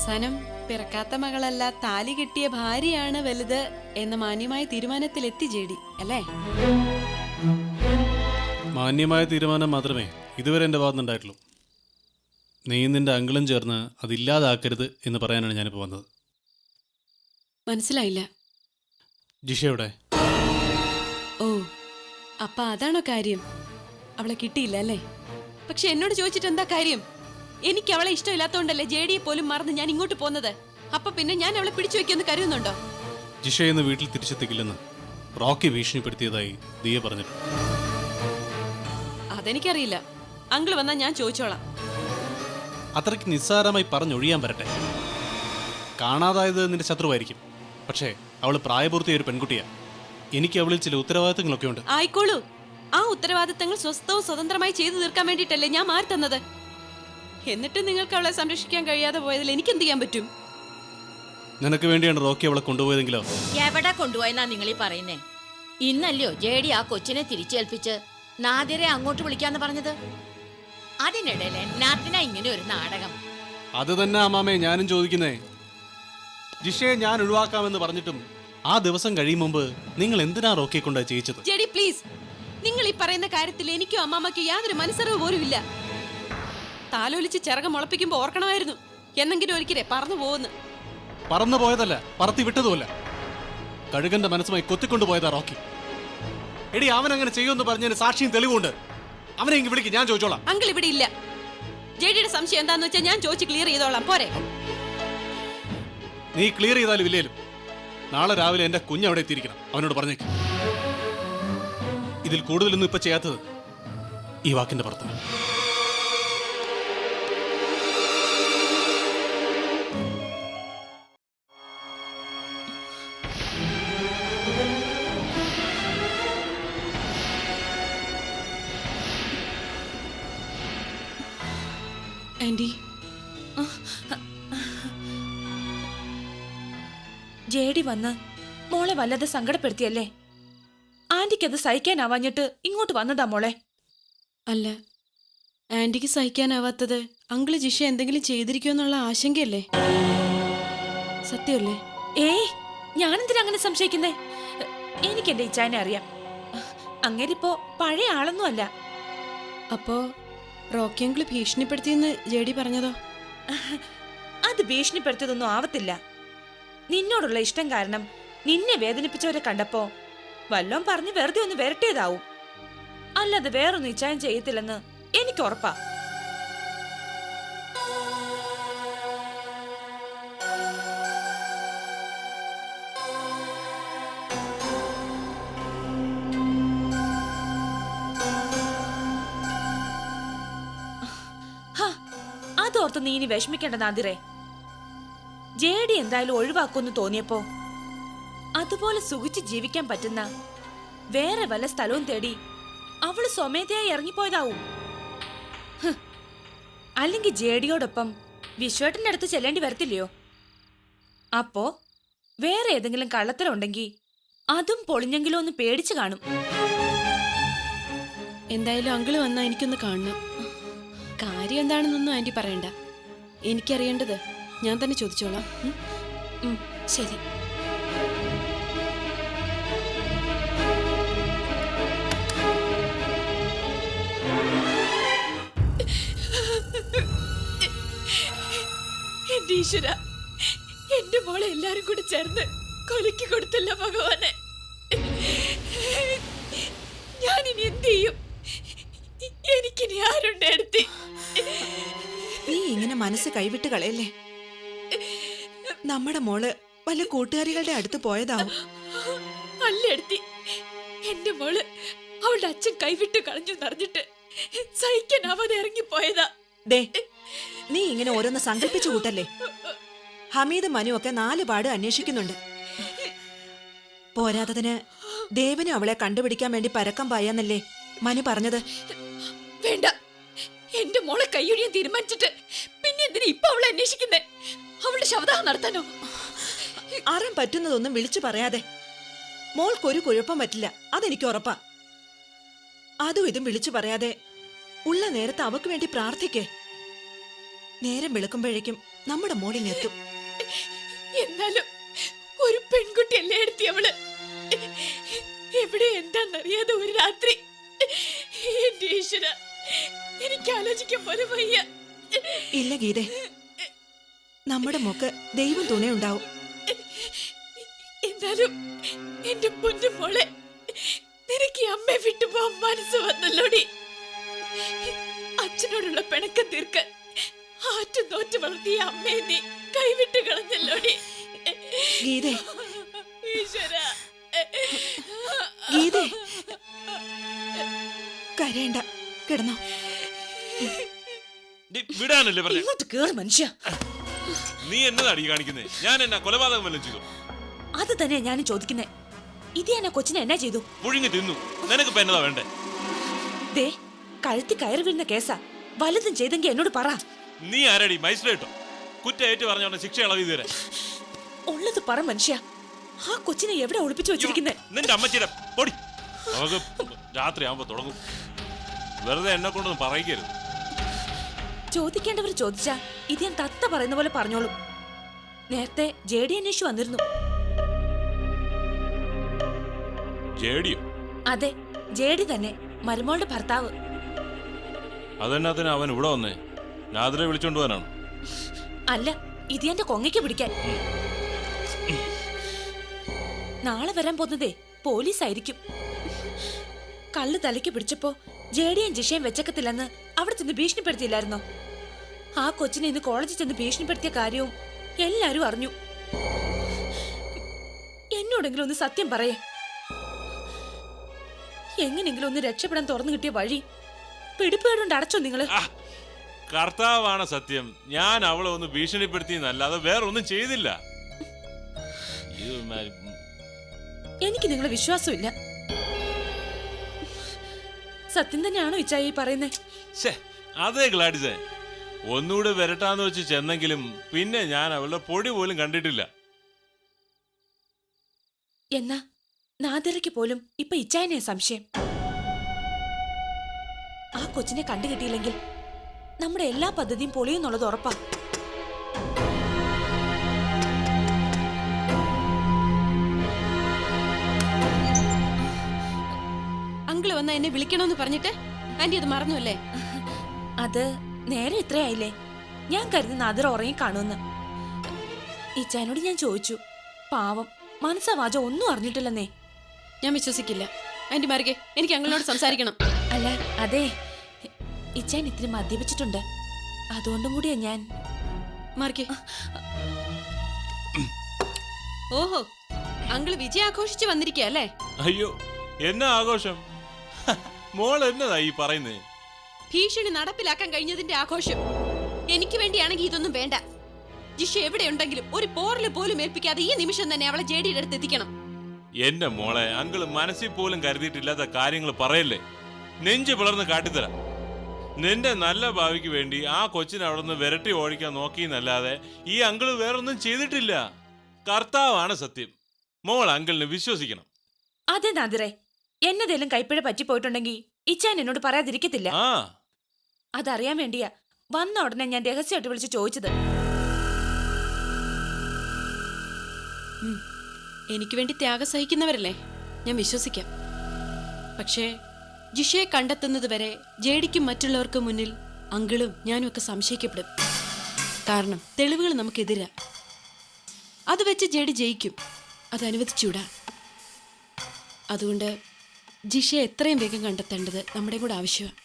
അവസാനം പിറക്കാത്ത മകളല്ല താലി കെട്ടിയ ഭാര്യയാണ് വലുത് എന്ന മാന്യമായ തീരുമാനത്തിലെത്തി ജെഡി അല്ലേ? മാന്യമായ തീരുമാനം മാത്രമേ ഇതുവരെ എൻ്റെ ഭാഗത്തുനിന്നുണ്ടായിട്ടുള്ളൂ. നീ നിന്റെ അങ്കിളും ചേർന്ന് അതില്ലാതാക്കരുത് എന്ന് പറയാനാണ് ഞാനിപ്പോൾ വന്നത്. മനസ്സിലായില്ല. ജിഷയുടെ ഓ, അപ്പൊ അതാണോ കാര്യം? അവളെ കിട്ടിയില്ല അല്ലേ? പക്ഷെ എന്നോട് ചോദിച്ചിട്ട് എന്താ കാര്യം? എനിക്ക് അവളെ ഇഷ്ടമില്ലാത്തോണ്ടല്ലേ ജെഡിയെ പോലും മറന്ന് ഞാൻ ഇങ്ങോട്ട് പോന്നത്. അപ്പൊ പിന്നെ ഞാൻ അവളെ പിടിച്ചു വെക്കുമെന്ന് കരുതുന്നുണ്ടോ? ജിഷയെന്ന് വീട്ടിൽ തിരിച്ചെത്തിക്കില്ലെന്ന് റോക്കി ഭീഷണിപ്പെടുത്തിയതായി ദിയ പറഞ്ഞിട്ടുണ്ട്. അതെനിക്കറിയില്ല. അങ്കിൾ വന്നാൽ ഞാൻ ചോദിച്ചോളാം. അത്രയ്ക്ക് നിസ്സാരമായി പറഞ്ഞൊഴിയാൻ വരട്ടെ. കാണാതായത് നിന്റെ ശത്രുവായിരിക്കും, പക്ഷേ അവൾ പ്രായപൂർത്തിയായ ഒരു പെൺകുട്ടിയാ. എനിക്ക് അവളിൽ ചില ഉത്തരവാദിത്തങ്ങളൊക്കെ ഉണ്ട്. ആയിക്കോളൂ. ആ ഉത്തരവാദിത്തങ്ങൾ സ്വസ്ഥവും സ്വതന്ത്രമായി ചെയ്തു തീർക്കാൻ വേണ്ടിയിട്ടല്ലേ ഞാൻ മാറി തന്നത്. എന്നിട്ട് നിങ്ങൾക്ക് അവളെ സംരക്ഷിക്കാൻ കഴിയാതെ പോയതിൽ എനിക്ക് എന്ത് ചെയ്യാൻ പറ്റും? നിനക്ക് വേണ്ടിയാണ് റോക്കി അവളെ കൊണ്ടുപോയതെങ്കിലോ? എവിടെ കൊണ്ടുപോയെന്നാ നിങ്ങളീ പറയുന്നേ? ഇന്നല്ലയോ ജെഡി ആ കൊച്ചിനെ തിരിച്ചേൽപ്പിച്ച് നാദിരെ അങ്ങോട്ട് വിളിക്കാന്ന് പറഞ്ഞത്. അതിനിടയിൽ എന്നാത്തിനാ ഇങ്ങനെ ഒരു നാടകം? അത് തന്നെ അമ്മാമേ ഞാനും ചോദിക്കുന്നേ. ജിഷയെ ഞാൻ ഒഴിവാക്കാമെന്ന് പറഞ്ഞിട്ടും ആ ദിവസം കഴിയും മുമ്പ് നിങ്ങൾ എന്തിനാ റോക്കിയെ കൊണ്ട് ചെയ്യിച്ചത്? ജെഡി പ്ലീസ്, നിങ്ങൾ ഈ പറയുന്ന കാര്യത്തിൽ എനിക്കോ അമ്മാമ്മയ്ക്കോ യാതൊരു മനസ്സറിവ് പോലും ഇല്ല. താലോലിച്ച് ചിറകം മുളപ്പിക്കുമ്പോ ഓർക്കണമായിരുന്നു എന്നെങ്കിലും ഒരിക്കലേ പറന്നു പോകുന്നു. പറന്നു പോയതല്ല, പറത്തി വിട്ടതുമല്ല. കഴുകന്റെ മനസ്സുമായി കൊത്തിക്കൊണ്ടുപോയതാ റോക്കി. എടി അവൻ അങ്ങനെ ചെയ്യുമെന്ന് പറഞ്ഞതിന് സാക്ഷിയും തെളിവുണ്ട്. അവനെ ഇങ്ങ് വിളിക്ക്, ഞാൻ ചോദിച്ചോളാം. അങ്കിൾ ഇവിടെ ഇല്ല. ജെഡിയുടെ സംശയം എന്താന്ന് വെച്ചാൽ ഞാൻ ചോദിച്ച് ക്ലിയർ ചെയ്തോളാം. പോരെ? നീ ക്ലിയർ ചെയ്താലും ഇല്ലേലും നാളെ രാവിലെ എന്റെ കുഞ്ഞവിടെ എത്തിയിരിക്കണം. അവനോട് പറഞ്ഞേക്ക്. ഇതിൽ കൂടുതലൊന്നും ഇപ്പൊ ചെയ്യാത്തത് ഈ വാക്കിന്റെ പുറത്താണ്. ആന്റി, ജെഡി വന്ന് മോളെ വല്ലാതെ സങ്കടപ്പെടുത്തിയല്ലേ? ആന്റിക്കത് സഹിക്കാനാവാഞ്ഞിട്ട് ഇങ്ങോട്ട് വന്നതാ മോളെ. അല്ല, ആന്റിക്ക് സഹിക്കാനാവാത്തത് അങ്കിള് ജിഷ എന്തെങ്കിലും ചെയ്തിരിക്കുമെന്നുള്ള ആശങ്കയല്ലേ? സത്യമല്ലേ? ഏയ്, ഞാനെന്തിനാ അങ്ങനെ സംശയിക്കുന്നേ? എനിക്ക് എന്റെ ഇച്ചാനെ അറിയാം. അങ്ങേരിപ്പോ പഴയ ആളൊന്നും അല്ല. അപ്പോ റോക്കി അങ്കിള് ഭീഷണിപ്പെടുത്തിയെന്ന് ജെഡി പറഞ്ഞതോ? അത് ഭീഷണിപ്പെടുത്തിയതൊന്നും ആവത്തില്ല. നിന്നോടുള്ള ഇഷ്ടം കാരണം നിന്നെ വേദനിപ്പിച്ചവരെ കണ്ടപ്പോ വല്ലോം പറഞ്ഞ് വെറുതെ ഒന്ന് വരട്ടിയതാവും. അല്ലാതെ വേറൊന്നും ഇച്ചായം ചെയ്യത്തില്ലെന്ന് എനിക്ക് ഉറപ്പാ. അതോർത്ത് നീ ഇനി വിഷമിക്കേണ്ട നാദിറേ. ജെഡി എന്തായാലും ഒഴിവാക്കുമെന്ന് തോന്നിയപ്പോ അതുപോലെ സുഖിച്ച് ജീവിക്കാൻ പറ്റുന്ന വേറെ വല്ല സ്ഥലവും തേടി അവള് സ്വമേധയായി ഇറങ്ങിപ്പോയതാവും. അല്ലെങ്കിൽ ജെഡിയോടൊപ്പം വിശ്വേട്ടന്റെ അടുത്ത് ചെല്ലേണ്ടി വരത്തില്ലയോ? അപ്പോ വേറെ ഏതെങ്കിലും കള്ളത്തരമുണ്ടെങ്കിൽ അതും പൊളിഞ്ഞെങ്കിലോ ഒന്ന് പേടിച്ചു കാണും. എന്തായാലും അങ്കിള് വന്നാ എനിക്കൊന്ന് കാണണം. കാര്യം എന്താണെന്നൊന്നും ആന്റി പറയണ്ട. എനിക്കറിയേണ്ടത് ഞാൻ തന്നെ ചോദിച്ചോളാം. ശരി. എന്റെ ഈശ്വര, എന്റെ മോളെ എല്ലാരും കൂടി ചേർന്ന് കൊലക്കി കൊടുത്തല്ല ഭഗവാനെ. ഞാനിനി എന്ത് ചെയ്യും? എനിക്കിനി ആരുണ്ട് എടുത്തി? നീ ഇങ്ങനെ മനസ്സ് കൈവിട്ട് കളയല്ലേ. നമ്മുടെ മോള് വല്ല കൂട്ടുകാരികളുടെ അടുത്ത് പോയതാവും. അല്ല എടുത്തി, എന്റെ മോള് അവളുടെ അച്ഛൻ കൈവിട്ട് കളഞ്ഞു നിറഞ്ഞിട്ട് സഹിക്കാനാവാതെ ഇറങ്ങിപ്പോയതാ. ദേ, നീ ഇങ്ങനെ ഓരോന്ന് സങ്കല്പിച്ചു കൂട്ടല്ലേ. ഹമീദ് മനു ഒക്കെ 4 പാട് അന്വേഷിക്കുന്നുണ്ട്. പോരാത്തതിന് ദേവനും അവളെ കണ്ടുപിടിക്കാൻ വേണ്ടി പരക്കം പായാന്നല്ലേ മനു പറഞ്ഞത്. വേണ്ട, എന്റെ മോളെ കൈയൊഴിയാൻ തീരുമാനിച്ചിട്ട് പിന്നെ എന്തിനാ ഇപ്പൊ അവളെ അന്വേഷിക്കുന്നേ? അവളുടെ ശവദാഹം നടത്താനോ? ആറാൻ പറ്റുന്നതൊന്നും വിളിച്ചു പറയാതെ. മോൾക്കൊരു കുഴപ്പം പറ്റില്ല, അതെനിക്ക് ഉറപ്പാ. അതും ഇതും വിളിച്ചു പറയാതെ ഉള്ള നേരത്തെ അവക്ക് വേണ്ടി പ്രാർത്ഥിക്കേ. നേരം വെളുക്കുമ്പോഴേക്കും നമ്മുടെ മോളിങ്ങെത്തും. എന്നാലും ഒരു പെൺകുട്ടിയല്ലേ എടുത്തി അവള്. എവിടെ എന്താന്നറിയാതെ ഒരു രാത്രി. എന്റെ ഈശ്വര, എനിക്ക് ആലോചിക്കാൻ പോലും വയ്യ. ഇല്ല ഗീതേ, നമ്മുടെ മോക്ക് ദൈവം തുണയുണ്ടാവും. എന്നാലും എന്റെ പൊന്നു മോളെ, നിനക്ക് ഈ അമ്മയെ വിട്ടുപോകാൻ മനസ്സ് വന്നല്ലോടി. അച്ഛനോടുള്ള പിണക്കം തീർക്കാൻ ആറ്റു നോറ്റ് വളർത്തിയ അമ്മയെ നീ കൈവിട്ട് കളഞ്ഞല്ലോടി. ഗീതേ, ഈശ്വരാ. ഗീതേ, കരയണ്ട, കിടന്നോ. വിടാനല്ലേ പറഞ്ഞ? ഇങ്ങോട്ട് കേറ് മനുഷ്യ. നീ എന്നതാടി കാണിക്കുന്നേ? ഞാൻ എന്നാ കൊലപാതകം വല്ലതും ചെയ്തു? അത് തന്നെയാ ഞാനും ചോദിക്കുന്നേ. ഇത് ഞാൻ ആ കൊച്ചിനെ എന്നാ ചെയ്തു? പുഴുങ്ങി തിന്നു. നിനക്ക് എന്നതാ വേണ്ടേ? ദേ, കഴുത്തി കയറി വീഴുന്ന കേസാ. വലുതും ചെയ്തെങ്കിൽ എന്നോട് പറ. നീ ആരടി? മജിസ്ട്രേറ്റോ? കുറ്റം ഏറ്റു പറഞ്ഞോണ്ട് ശിക്ഷ ഇളവി തരാം. ഉള്ളത് പറ മനുഷ്യ. ആ കൊച്ചിനെ എവിടെ ഒളിപ്പിച്ചു വെച്ചിരിക്കുന്നേ? നിന്റെ അമ്മച്ചിയുടെ പൊടി. നമുക്ക് രാത്രി ആവുമ്പോ തുടങ്ങും. വെറുതെ എന്നെ കൊണ്ടൊന്നും പറയിക്കരുത്. ചോദിക്കേണ്ടവർ ചോദിച്ചാ ഇത് ഞാൻ തത്ത പറയുന്ന പോലെ പറഞ്ഞോളും. നേരത്തെ JD അന്വേഷിച്ചു വന്നിരുന്നു. ജേഡിയോ? അതെ, JD തന്നെ, മരുമോളുടെ ഭർത്താവ്. അതെന്നാത്തിന് അവൻ ഇവിടെ വന്നേ? നാദിരെ വിളിച്ചോണ്ട് പോകാനാണ്? അല്ല, ഇത് എന്റെ കൊങ്ങയ്ക്ക് പിടിക്കാൻ. നാളെ വരാൻ പോകുന്നതേ പോലീസായിരിക്കും. കള്ള് തലയ്ക്ക് പിടിച്ചപ്പോ JDയും ജിഷയും വെച്ചക്കത്തില്ലെന്ന് അവിടെ ചെന്ന് ഭീഷണിപ്പെടുത്തിയില്ലായിരുന്നോ? ആ കൊച്ചിനെ ഇന്ന് കോളേജിൽ ചെന്ന് ഭീഷണിപ്പെടുത്തിയ കാര്യവും എല്ലാരും അറിഞ്ഞു. എന്നോടെങ്കിലും ഒന്ന് സത്യം പറയേ. എങ്ങനെങ്കിലും ഒന്ന് രക്ഷപ്പെടാൻ തുറന്നു കിട്ടിയ വഴി പിടിപ്പേടുകൊണ്ട് അടച്ചോ നിങ്ങള്? കർത്താവാണ് സത്യം. ഞാൻ അവളെ ഒന്ന് ഭീഷണിപ്പെടുത്തിയെന്നല്ലാതെ വേറൊന്നും ചെയ്തില്ല. എനിക്ക് നിങ്ങളെ വിശ്വാസമില്ല. സത്യം തന്നെയാണോ ഇച്ചായി പറയുന്നേ? അതെ ഗ്ലാഡിസേ, ഒന്നുകൂടെ വരട്ടാന്ന് വെച്ച് ചെന്നെങ്കിലും പിന്നെ ഞാൻ അവളുടെ പൊടി പോലും കണ്ടിട്ടില്ല. എന്നാ നാദിറയ്ക്ക് പോലും ഇപ്പൊ ഇച്ചായനെ സംശയം. ആ കൊച്ചിനെ കണ്ടുകിട്ടിയില്ലെങ്കിൽ നമ്മുടെ എല്ലാ പദ്ധതിയും പൊളിയെന്നുള്ളത് ഉറപ്പാ. അങ്കിള് വന്ന എന്നെ വിളിക്കണമെന്ന് പറഞ്ഞിട്ട് ആന്റി അത് മറന്നു അല്ലേ? അത് നേരെ ഇത്രയായില്ലേ? ഞാൻ കരുതി നാദിറ ഉറങ്ങി കാണുമെന്ന്. ഇച്ചായനോട് ഞാൻ ചോദിച്ചു. പാവം, മനസ്സാവാചം ഒന്നും അറിഞ്ഞിട്ടില്ലെന്നേ. ഞാൻ വിശ്വസിക്കില്ല. ആന്റി മാറിക്കേ, എനിക്ക് അങ്കിളിനോട് സംസാരിക്കണം. അല്ല, അതെ, ഇച്ചായൻ ഇത്തിരി മദ്യപിച്ചിട്ടുണ്ട്. അതുകൊണ്ടും കൂടിയാ ഞാൻ. മാറിക്കേ. ഓഹോ, അങ്കിള് വിജയം ആഘോഷിച്ച് വന്നിരിക്കുക അല്ലേ? അയ്യോ, എന്നാ ആഘോഷം? മോൾ എന്നതാ ഈ പറയുന്നേ? ഭീഷണി നടപ്പിലാക്കാൻ കഴിഞ്ഞതിന്റെ ആഘോഷം. എനിക്ക് വേണ്ടിയാണെങ്കിൽ ഇതൊന്നും വേണ്ട. ജിഷ എവിടെയുണ്ടെങ്കിലും ഒരു പോറല് പോലും ഏൽപ്പിക്കാതെ ഈ നിമിഷം തന്നെ അവളെ JDയുടെ അടുത്ത് എത്തിക്കണം. എന്റെ മോളെ, അങ്കിള് മനസ്സിൽ പോലും കരുതിയിട്ടില്ലാത്ത കാര്യങ്ങൾ പറയല്ലേ. നെഞ്ച് പിളർന്ന് കാട്ടിത്തരാം. നിന്റെ നല്ല ഭാവിക്ക് വേണ്ടി ആ കൊച്ചിനെ അവിടെ നിന്ന് വിരട്ടി ഓടിക്കാൻ നോക്കിയെന്നല്ലാതെ ഈ അങ്കിള് വേറൊന്നും ചെയ്തിട്ടില്ല. കർത്താവാണ് സത്യം. മോൾ അങ്കിളിനെ വിശ്വസിക്കണം. അതെ നാദിറേ, എന്നതേലും കൈപ്പിഴ പറ്റിപ്പോയിട്ടുണ്ടെങ്കിൽ ഇച്ചാൻ എന്നോട് പറയാതിരിക്കത്തില്ല. ആ, അതറിയാൻ വേണ്ടിയാ വന്ന ഉടനെ ഞാൻ രഹസ്യമായിട്ട് വിളിച്ച് ചോദിച്ചത്. എനിക്ക് വേണ്ടി ത്യാഗം സഹിക്കുന്നവരല്ലേ, ഞാൻ വിശ്വസിക്കാം. പക്ഷേ ജിഷയെ കണ്ടെത്തുന്നത് വരെ JDക്കും മറ്റുള്ളവർക്കും മുന്നിൽ അങ്കിളും ഞാനും ഒക്കെ സംശയിക്കപ്പെടും. കാരണം തെളിവുകൾ നമുക്കെതിരാ. അത് വെച്ച് JD ജയിക്കും. അത് അനുവദിച്ചൂടാ. അതുകൊണ്ട് ജിഷയെ എത്രയും വേഗം കണ്ടെത്തേണ്ടത് നമ്മുടെ കൂടെ ആവശ്യമാണ്.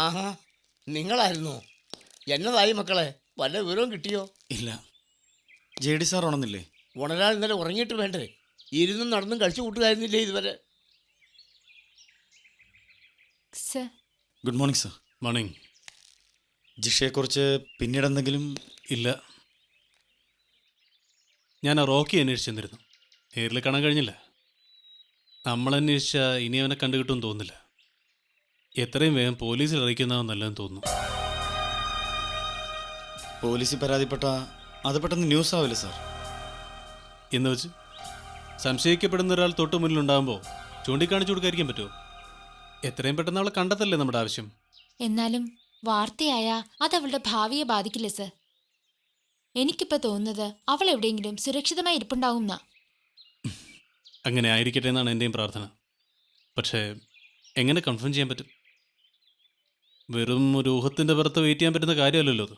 ആഹാ, നിങ്ങളായിരുന്നോ? എന്നതായി മക്കളെ, വല്ല വിവരവും കിട്ടിയോ? ഇല്ല. JD sir ഉണർന്നില്ലേ? ഉണരാൻ ഇന്നലെ ഉറങ്ങിയിട്ട് വേണ്ടേ? ഇരുന്നും നടന്നും കഴിച്ചു കൂട്ടുകാരുന്നില്ലേ ഇതുവരെ? Good morning sir. മോർണിംഗ്. ജിഷയെക്കുറിച്ച് പിന്നീട് എന്തെങ്കിലും? ഇല്ല. ഞാൻ ആ റോക്കി അന്വേഷിച്ചു തന്നിരുന്നു. നേരിൽ കാണാൻ കഴിഞ്ഞില്ല. നമ്മൾ അന്വേഷിച്ച ഇനി അവനെ കണ്ടുകിട്ടുമെന്ന് തോന്നുന്നില്ല. എത്രയും വേഗം പോലീസിൽ അറിയിക്കുന്നതാണ് നല്ലതെന്ന് തോന്നുന്നു. പോലീസിൽ പരാതിപ്പെട്ട അത് പെട്ടെന്ന് ന്യൂസ് ആവില്ല സാർ. എന്ന് വെച്ച് സംശയിക്കപ്പെടുന്ന ഒരാൾ തൊട്ട് മുന്നിലുണ്ടാകുമ്പോൾ ചൂണ്ടിക്കാണിച്ചു കൊടുക്കാതിരിക്കാൻ പറ്റുമോ? എത്രയും പെട്ടെന്ന് അവളെ കണ്ടെത്തല്ലേ നമ്മുടെ ആവശ്യം. എന്നാലും വാർത്തയായ അതവളുടെ ഭാവിയെ ബാധിക്കില്ല സർ. എനിക്കിപ്പോ തോന്നുന്നത് അവൾ എവിടെയെങ്കിലും സുരക്ഷിതമായി ഇരിപ്പുണ്ടാവുന്ന. അങ്ങനെ ആയിരിക്കട്ടെ എന്നാണ് എൻ്റെയും പ്രാർത്ഥന. പക്ഷേ എങ്ങനെ കൺഫേം ചെയ്യാൻ പറ്റും? വെറും ഒരു ഊഹത്തിൻ്റെ പുറത്ത് വെയിറ്റ് ചെയ്യാൻ പറ്റുന്ന കാര്യമല്ലല്ലോ അത്.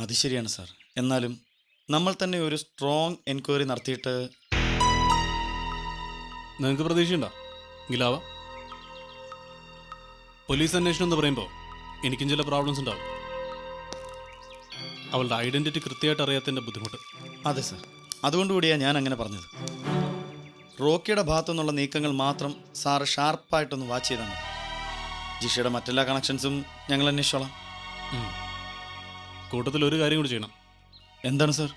അത് ശരിയാണ് സാർ. എന്നാലും നമ്മൾ തന്നെ ഒരു സ്ട്രോങ് എൻക്വയറി നടത്തിയിട്ട് നിങ്ങൾക്ക് പ്രതീക്ഷയുണ്ടോ? എങ്കിലാവാം. പോലീസ് അന്വേഷണം എന്ന് പറയുമ്പോൾ എനിക്കും ചില പ്രോബ്ലംസ് ഉണ്ടാവും. അവളുടെ ഐഡൻറ്റിറ്റി കൃത്യമായിട്ട് അറിയാത്തതിൻ്റെ ബുദ്ധിമുട്ട്. അതെ സാർ, അതുകൊണ്ടുകൂടിയാണ് ഞാൻ അങ്ങനെ പറഞ്ഞത്. റോക്കിയുടെ ഭാഗത്തു നിന്നുള്ള നീക്കങ്ങൾ മാത്രം സാറ് ഷാർപ്പായിട്ടൊന്ന് വാച്ച് ചെയ്താൽ മതി. ജിഷയുടെ മറ്റെല്ലാ കണക്ഷൻസും ഞങ്ങൾ അന്വേഷിച്ചോളാം. കൂട്ടത്തിൽ ഒരു കാര്യം കൂടി ചെയ്യണം. എന്താണ് സാർ?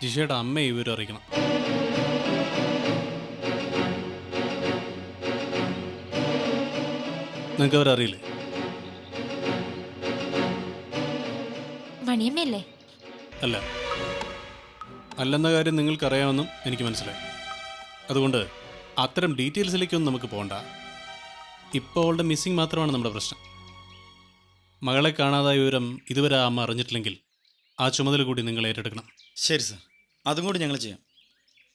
ജിഷയുടെ അമ്മയെ ഈ വിവരം അറിയിക്കണം. നിങ്ങൾക്ക് അവരറിയില്ലേ? മണിയമ്മയല്ലേ? അല്ല, അല്ലെന്ന കാര്യം നിങ്ങൾക്കറിയാമെന്നും എനിക്ക് മനസ്സിലായി. അതുകൊണ്ട് അത്തരം ഡീറ്റെയിൽസിലേക്കൊന്നും നമുക്ക് പോകണ്ട. ഇപ്പോൾ അവളുടെ മിസ്സിങ് മാത്രമാണ് നമ്മുടെ പ്രശ്നം. മകളെ കാണാതായ വിവരം ഇതുവരെ ആ അമ്മ അറിഞ്ഞിട്ടില്ലെങ്കിൽ ആ ചുമതല കൂടി നിങ്ങൾ ഏറ്റെടുക്കണം. ശരി സാർ, അതും കൂടി ഞങ്ങൾ ചെയ്യാം.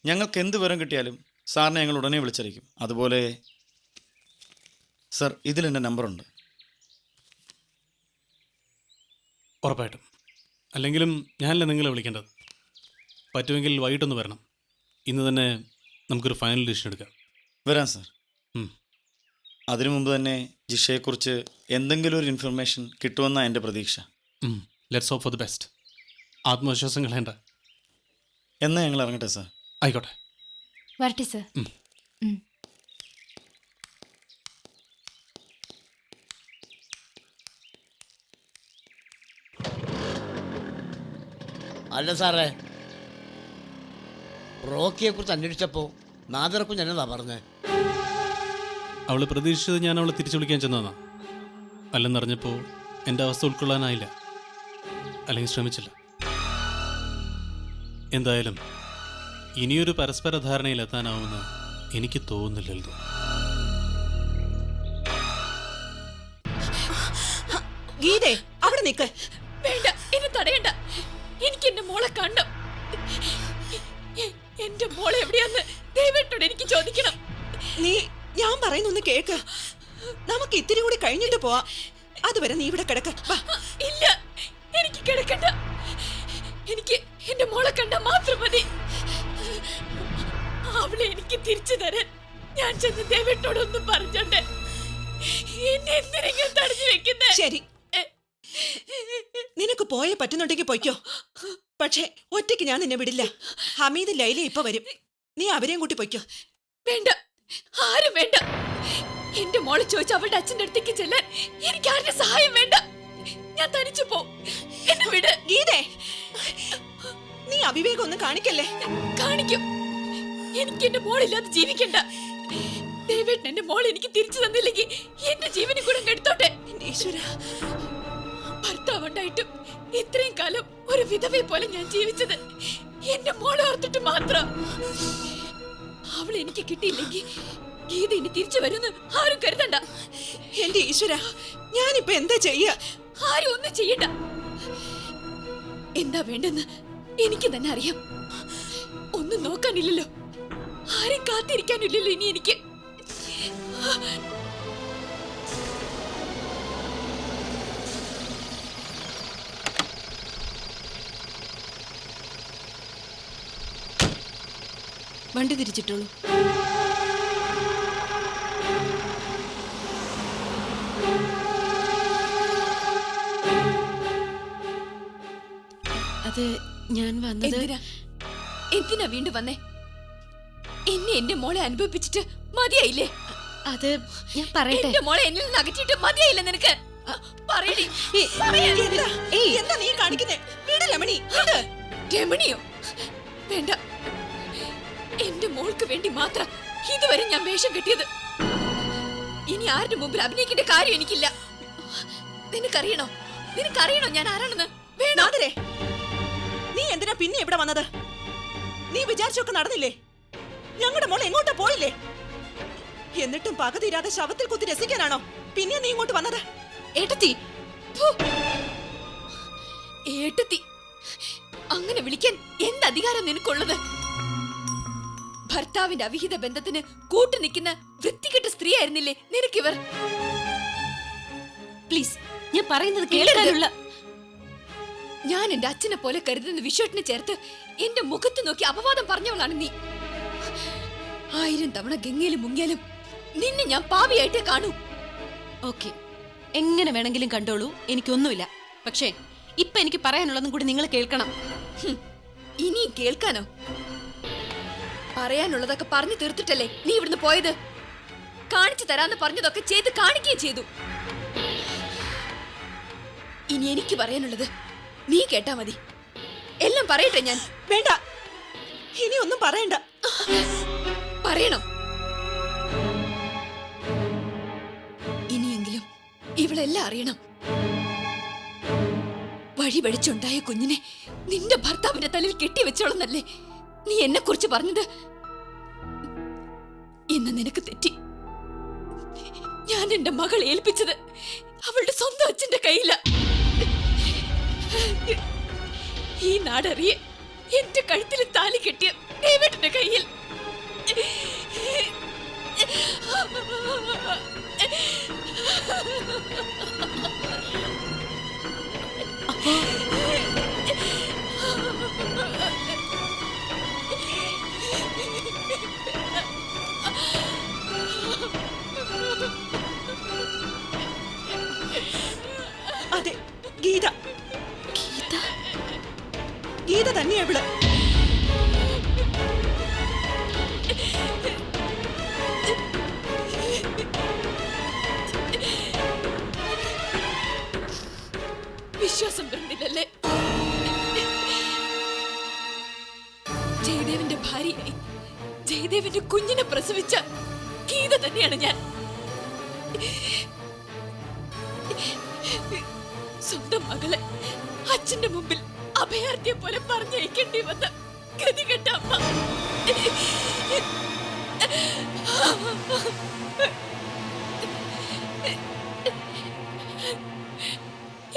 ഞങ്ങൾക്ക് എന്ത് വിവരം കിട്ടിയാലും സാറിനെ ഞങ്ങൾ ഉടനെ വിളിച്ചറിയിക്കും. അതുപോലെ സാർ, ഇതിലെൻ്റെ നമ്പറുണ്ട്. ഉറപ്പായിട്ടും. അല്ലെങ്കിലും ഞാനല്ലേ നിങ്ങളെ വിളിക്കേണ്ടത്. പറ്റുമെങ്കിൽ വൈകിട്ടൊന്ന് വരണം. ഇന്ന് തന്നെ നമുക്കൊരു ഫൈനൽ ഡിസിഷൻ എടുക്കാം. വരാം സാർ. അതിനു മുമ്പ് തന്നെ ജിഷയെക്കുറിച്ച് എന്തെങ്കിലും ഒരു ഇൻഫർമേഷൻ കിട്ടുമെന്നാണ് എൻ്റെ പ്രതീക്ഷ. Let's hope for the best. ആത്മവിശ്വാസം കളയണ്ട. എന്നാൽ ഞങ്ങൾ ഇറങ്ങട്ടെ സാർ. ആയിക്കോട്ടെ. വരട്ടെ സർ. അല്ല സാറേ, റോക്കിയെ കുറിച്ച് അന്വേഷിച്ചപ്പോൾ നാദർക്കും ഞാനെന്താ പറഞ്ഞേ? അവൾ പ്രതീക്ഷിച്ചത് ഞാൻ അവളെ തിരിച്ചു വിളിക്കാൻ ചെന്നതാണ്. അല്ലെന്നറിഞ്ഞപ്പോൾ എൻ്റെ അവസ്ഥ ഉൾക്കൊള്ളാനായില്ല. അല്ലെങ്കിൽ ശ്രമിച്ചില്ല. എന്തായാലും ഇനിയൊരു പരസ്പര ധാരണയിലെത്താനാവുമെന്ന് എനിക്ക് തോന്നുന്നില്ലല്ലോ. ഗീതേ, അവിടെ നിൽക്ക്. വേണ്ട, എന്നെ തടയണ്ട. എനിക്ക് എന്റെ മോളെ കണ്ടു. എന്റെ മോളെ എവിടെയാന്ന് ദയവായിട്ടോട് എനിക്ക് ചോദിക്കണം. നീ ഞാൻ പറയുന്നൊന്ന് കേക്ക്. നമുക്ക് ഇത്തിരി കൂടി കഴിഞ്ഞിട്ട് പോവാം. അതുവരെ നീ ഇവിടെ കിടക്ക. ഇല്ല, എനിക്ക് കിടക്കണ്ട. എനിക്ക് എന്റെ മോളെ കണ്ട മാത്രം മതി. അവളെ എനിക്ക് തിരിച്ചു തരാൻ ഞാൻ ചെന്ന് ദേവേട്ടോടൊന്നും പറഞ്ഞോണ്ട് എന്നെ എന്തിനെങ്കിലും തടഞ്ഞു വെക്കുന്നേ? ശരി, നിനക്ക് പോയേ പറ്റുന്നുണ്ടെങ്കിൽ പൊയ്ക്കോ. പക്ഷേ ഒറ്റയ്ക്ക് ഞാൻ നിന്നെ വിടില്ല. ഹമീദ് ലൈല ഇപ്പൊ വരും. നീ അവരെയും കൂട്ടി പൊയ്ക്കോ. വേണ്ട, ആരും വേണ്ട. എന്റെ മോളെ ചോദിച്ച അവളുടെ അച്ഛൻ്റെ അടുത്തേക്ക് ചെല്ലാൻ എനിക്ക് ആരുടെ സഹായം വേണ്ട. ഞാൻ തനിച്ചു പോ. എന്നെ വിട്. ഗീതേ, നീ അവിവേകം ഒന്നും കാണിക്കല്ലേ. കാണിക്കും. എനിക്ക് എന്റെ മോളില്ലാതെ ജീവിക്കണ്ട. ദയവേട്ടൻ എന്റെ മോൾ എനിക്ക് തിരിച്ചു തന്നില്ലെങ്കിൽ എന്റെ ജീവനെ കൂടെ കെടുത്തോട്ടെ. ഈശ്വര, ഭർത്താവ് ഉണ്ടായിട്ടും ഇത്രയും കാലം ഒരു വിധവയെ പോലെ ഞാൻ ജീവിച്ചത് എന്റെ മോളെ ഓർത്തിട്ട് മാത്രം. അവൾ എനിക്ക് കിട്ടിയില്ലെങ്കിൽ ഗീത ഇനി തിരിച്ചു വരുമെന്ന് ആരും കരുതണ്ട. എന്റെ ഈശ്വര, ഞാനിപ്പോ എന്താ ചെയ്യ? ആരും ഒന്നും ചെയ്യണ്ട. എന്താ വേണ്ടെന്ന് എനിക്ക് തന്നെ അറിയാം. ഒന്നും നോക്കാനില്ലല്ലോ, ആരും കാത്തിരിക്കാനില്ലല്ലോ ഇനി എനിക്ക്. വണ്ടി തിരിച്ചിട്ടുള്ളൂ. അത് ഞാൻ വന്നത് എന്തിനാ വീണ്ടും വന്നേ? എന്നെ എന്റെ മോളെ അനുഭവിപ്പിച്ചിട്ട് മതിയായില്ലേ? അത് ഞാൻ പറയട്ടെ. എന്റെ മോളെ എന്നിൽ നിന്ന് അകറ്റിയിട്ട് മതിയായില്ല നിനക്ക്? പറയടി. എന്താ നീ കാണിക്കുന്നേ? വീട് രമണി. രമണിയോ? വേണ്ട, എന്റെ മോൾക്ക് വേണ്ടി മാത്രം ഇതുവരെ ഞാൻ വേഷം കെട്ടിയത്. ഇനി ഇനി ആരുടെ മുമ്പിൽ അഭിനയിക്കേണ്ട കാര്യം എനിക്കില്ല. നിനക്കറിയണോ ഞാൻ ആരാണെന്ന്? വേണോ? നാദരേ, നീ എന്തിനാ പിന്നെ ഇവിടെ വന്നത്? നീ വിചാരിച്ചൊക്കെ നടന്നില്ലേ? ഞങ്ങളുടെ മോൾ എങ്ങോട്ടാ പോയില്ലേ? എന്നിട്ടും പക തീരാതെ ശവത്തിൽ കുത്തി രസിക്കാനാണോ പിന്നെ നീ ഇങ്ങോട്ട് വന്നത്? ഏട്ടത്തി, ഫു. ഏട്ടത്തി അങ്ങനെ വിളിക്കാൻ എന്ത് അധികാരം നിനക്കുള്ളത്? ഭർത്താവിന്റെ അവിഹിത ബന്ധത്തിന് കൂട്ടു നിൽക്കുന്ന വൃത്തികെട്ട സ്ത്രീ ആയിരുന്നില്ലേ നിനക്കിവർ? പ്ലീസ്, ഞാൻ പറയുന്നത് കേൾക്കാനുള്ള. ഞാൻ എന്റെ അച്ഛനെ പോലെ കരുതുന്ന വിശ്വട്ടിനെ ചേർത്ത് എന്റെ മുഖത്ത് നോക്കി അപവാദം പറഞ്ഞവളാണ് നീ. 1000 തവണ ഗംഗയിലും മുങ്ങിയാലും നിന്നെ ഞാൻ പാപിയായിട്ടേ കാണൂ. ഓക്കെ, എങ്ങനെ വേണമെങ്കിലും കണ്ടോളൂ, എനിക്കൊന്നുമില്ല. പക്ഷേ ഇപ്പൊ എനിക്ക് പറയാനുള്ളതും കൂടി നിങ്ങൾ കേൾക്കണം. ഇനിയും കേൾക്കാനോ? പറയാനുള്ളതൊക്കെ പറഞ്ഞു തീർത്തിട്ടല്ലേ നീ ഇവിടുന്ന് പോയത്? കാണിച്ചു തരാന്ന് പറഞ്ഞതൊക്കെ ചെയ്ത് കാണിക്കുകയും ചെയ്തു. ഇനി എനിക്ക് പറയാനുള്ളത് നീ കേട്ടാ മതി. എല്ലാം പറയട്ടെ ഞാൻ? വേണ്ട, ഇനി ഒന്നും പറയണ്ട. പറയണം. ഇനിയെങ്കിലും ഇവളെല്ലാം അറിയണം. വഴി വഴിച്ചുണ്ടായ കുഞ്ഞിനെ നിന്റെ ഭർത്താവിന്റെ തലയിൽ കെട്ടിവെച്ചോളന്നല്ലേ നീ എന്നെ കുറിച്ച് പറഞ്ഞത്? ഇന്ന് നിനക്ക് തെറ്റി. ഞാൻ എന്റെ മകളെ ഏൽപ്പിച്ചത് അവളുടെ സ്വന്തം അച്ഛന്റെ കയ്യില. ഈ നാടറിയെ എന്റെ കഴുത്തിൽ താലി കെട്ടിയ ഡേവിഡിന്റെ കയ്യിൽ. അതെ, ഗീത. ഗീത തന്നെയാ ഇവള്. വിശ്വാസം വരുന്നില്ലല്ലേ? ജയദേവന്റെ ഭാര്യയായി ജയദേവന്റെ കുഞ്ഞിനെ പ്രസവിച്ച ഗീത തന്നെയാണ് ഞാൻ. സ്വന്തം മകളെ അച്ഛന്റെ മുമ്പിൽ അഭയാർത്ഥിയെ പോലെ പറഞ്ഞയക്കേണ്ടി വന്ന ഗതികെട്ട അമ്മ.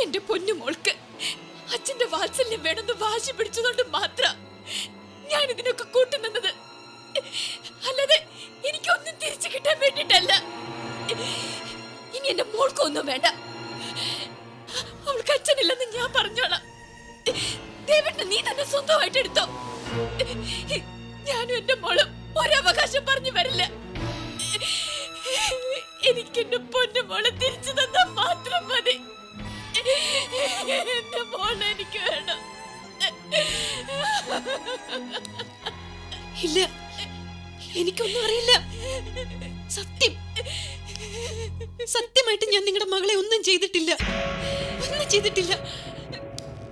എന്റെ പൊന്നുമോൾക്ക് അച്ഛന്റെ വാത്സല്യം വേണമെന്ന് വാശി പിടിച്ചതുകൊണ്ട് മാത്രം ഞാൻ ഇതിനൊക്കെ കൂട്ടുനിന്നത്. അല്ലാതെ എനിക്കൊന്നും തിരിച്ചു കിട്ടാൻ വേണ്ടിട്ടല്ല. ഇനി എന്റെ മോൾക്കൊന്നും വേണ്ട. അവൾക്ക് അച്ഛനില്ലെന്ന് ഞാൻ പറഞ്ഞോളാം. ദേവന്റെ നീ തന്നെ സ്വന്തമായിട്ട് എടുത്തോ. ഞാനും എന്റെ മോളും ഒരവകാശം പറഞ്ഞു വരില്ല. എനിക്ക് എന്റെ പൊന്നു മോളെ തിരിച്ചു തന്നാൽ മാത്രം മതി. എന്റെ മോളെ എനിക്ക് വേണം. ഇല്ല, എനിക്കൊന്നും അറിയില്ല. സത്യമായിട്ട് ഞാൻ നിങ്ങളുടെ മകളെ ഒന്നും ചെയ്തിട്ടില്ല.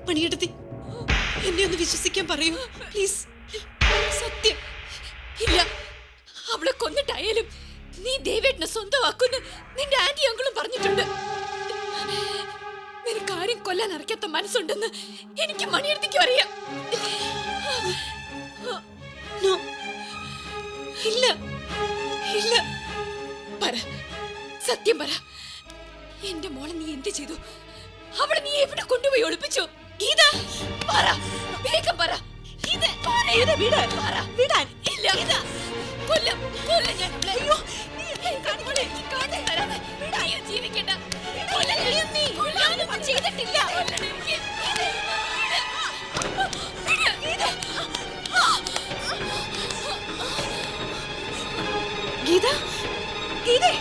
പണിയെടുത്തി, എന്നെ ഒന്ന് വിശ്വസിക്കാൻ പറയൂ പ്ലീസ്. സത്യം ഇല്ല. അവളെ കൊന്നിട്ടായാലും നീ ദേവേട്ടനെ സ്വന്തമാക്കുന്നു നിന്റെ ആന്റി അങ്കിളും പറഞ്ഞിട്ടുണ്ട്. നിനക്ക് ആരും കൊല്ലാൻ അറിയാത്ത മനസ്സുണ്ടെന്ന് എനിക്ക് മണിയെടുത്തിക്കും അറിയാം. ഇല്ല, പറ, സത്യം പറ. എന്റെ മോളെ നീ എന്ത് ചെയ്തു? അവളെ നീ എവിടെ കൊണ്ടുപോയി ഒളിപ്പിച്ചു? ഗീത, പറ, വേഗം പറ. ഇല്ല, കൊല്ലം ഞാൻ. അയ്യോ, ജീവിക്കണ്ട. ചെയ്തിട്ടില്ല. ഗീത, ഗീതേ,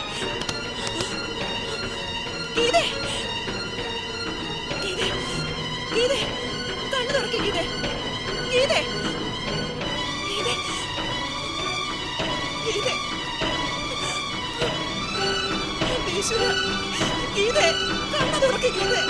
ഗീതേ, ഗീതേ, ഗീതേ, കണ്ണു തുറക്ക് ഗീതേ, ഗീതേ, ഗീതേ, ഗീതേ, ഈശ്വരാ, ഗീതേ, കണ്ണു തുറക്ക് ഗീതേ.